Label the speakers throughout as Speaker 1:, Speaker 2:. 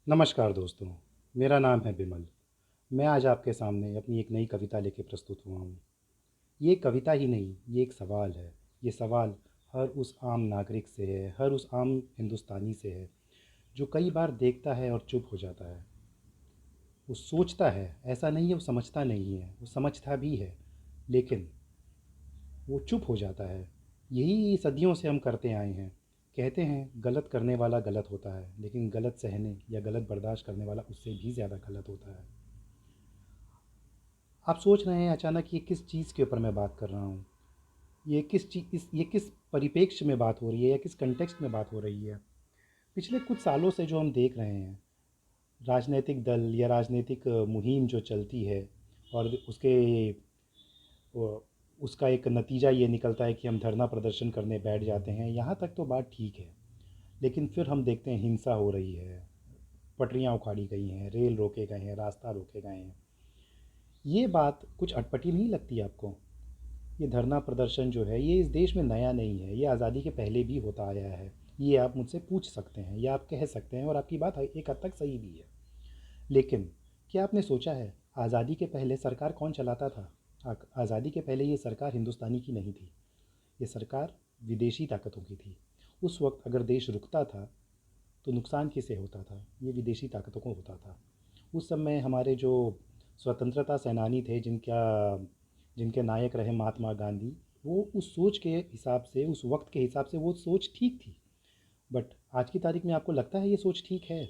Speaker 1: नमस्कार दोस्तों, मेरा नाम है बिमल। मैं आज आपके सामने अपनी एक नई कविता लेके प्रस्तुत हुआ हूँ। ये कविता ही नहीं, ये एक सवाल है। ये सवाल हर उस आम नागरिक से है, हर उस आम हिंदुस्तानी से है, जो कई बार देखता है और चुप हो जाता है। वो सोचता है, ऐसा नहीं है वो समझता नहीं है, वो समझता भी है, लेकिन वो चुप हो जाता है। यही सदियों से हम करते आए हैं। कहते हैं गलत करने वाला गलत होता है, लेकिन गलत सहने या गलत बर्दाश्त करने वाला उससे भी ज़्यादा गलत होता है। आप सोच रहे हैं अचानक ये किस चीज़ के ऊपर मैं बात कर रहा हूँ। ये किस परिप्रेक्ष्य में बात हो रही है या किस कंटेक्स्ट में बात हो रही है। पिछले कुछ सालों से जो हम देख रहे हैं, राजनीतिक दल या राजनीतिक मुहिम जो चलती है, और वो- उसका एक नतीजा ये निकलता है कि हम धरना प्रदर्शन करने बैठ जाते हैं। यहाँ तक तो बात ठीक है, लेकिन फिर हम देखते हैं हिंसा हो रही है, पटरियाँ उखाड़ी गई हैं, रेल रोके गए हैं, रास्ता रोके गए हैं। ये बात कुछ अटपटी नहीं लगती आपको? ये धरना प्रदर्शन जो है, ये इस देश में नया नहीं है, ये आज़ादी के पहले भी होता आया है। ये आप मुझसे पूछ सकते हैं या आप कह सकते हैं, और आपकी बात एक हद तक सही भी है। लेकिन क्या आपने सोचा है, आज़ादी के पहले सरकार कौन चलाता था? आज़ादी के पहले ये सरकार हिंदुस्तानी की नहीं थी, ये सरकार विदेशी ताकतों की थी। उस वक्त अगर देश रुकता था तो नुकसान किसे होता था? ये विदेशी ताकतों को होता था। उस समय हमारे जो स्वतंत्रता सेनानी थे, जिनके नायक रहे महात्मा गांधी, वो उस सोच के हिसाब से, उस वक्त के हिसाब से वो सोच ठीक थी। बट आज की तारीख में आपको लगता है ये सोच ठीक है?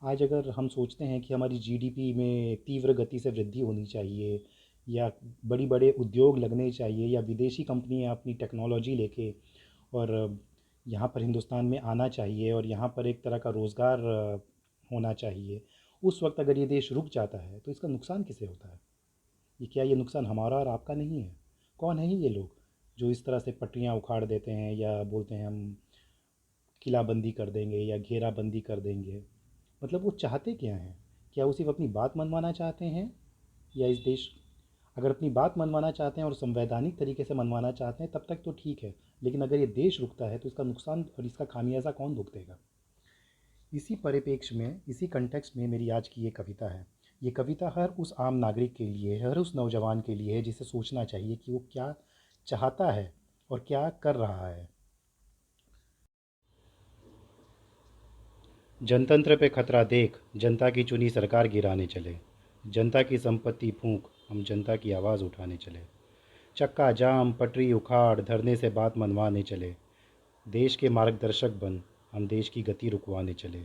Speaker 1: आज अगर हम सोचते हैं कि हमारी जीडीपी में तीव्र गति से वृद्धि होनी चाहिए, या बड़ी बड़े उद्योग लगने चाहिए, या विदेशी कंपनियां अपनी टेक्नोलॉजी लेके और यहाँ पर हिंदुस्तान में आना चाहिए, और यहाँ पर एक तरह का रोज़गार होना चाहिए, उस वक्त अगर ये देश रुक जाता है तो इसका नुकसान किसे होता है? ये नुकसान हमारा और आपका नहीं है? कौन है ये लोग जो इस तरह से पटरियाँ उखाड़ देते हैं या बोलते हैं हम किलाबंदी कर देंगे या घेराबंदी कर देंगे? मतलब वो चाहते क्या हैं? क्या वो सिर्फ अपनी बात मनवाना चाहते हैं, या इस देश, अगर अपनी बात मनवाना चाहते हैं और संवैधानिक तरीके से मनवाना चाहते हैं तब तक तो ठीक है, लेकिन अगर ये देश रुकता है तो इसका नुकसान और इसका खामियाजा कौन भुगतेगा? इसी परिप्रेक्ष्य में, इसी कंटेक्स्ट में मेरी आज की ये कविता है। ये कविता हर उस आम नागरिक के लिए है, हर उस नौजवान के लिए है जिसे सोचना चाहिए कि वो क्या चाहता है और क्या कर रहा है। जनतंत्र पे खतरा देख, जनता की चुनी सरकार गिराने चले। जनता की संपत्ति फूंक, हम जनता की आवाज़ उठाने चले। चक्का जाम, पटरी उखाड़, धरने से बात मनवाने चले। देश के मार्गदर्शक बन, हम देश की गति रुकवाने चले।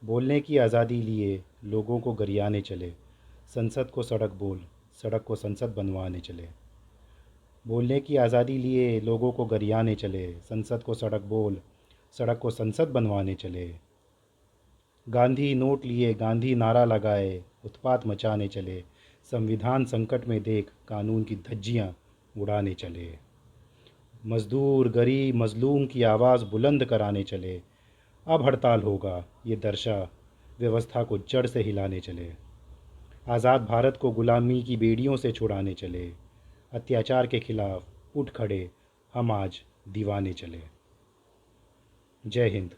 Speaker 1: बोलने की आज़ादी लिए, लोगों को गरियाने चले। संसद को सड़क बोल, सड़क को संसद बनवाने चले। बोलने की आज़ादी लिए, लोगों को गरियाने चले। संसद को सड़क बोल, सड़क को संसद बनवाने चले। गांधी नोट लिए, गांधी नारा लगाए, उत्पात मचाने चले। संविधान संकट में देख, कानून की धज्जियां उड़ाने चले। मजदूर गरीब मजलूम की आवाज़ बुलंद कराने चले। अब हड़ताल होगा, ये दर्शा व्यवस्था को जड़ से हिलाने चले। आज़ाद भारत को गुलामी की बेड़ियों से छुड़ाने चले। अत्याचार के खिलाफ उठ खड़े, हम आज दीवाने चले। जय हिंद।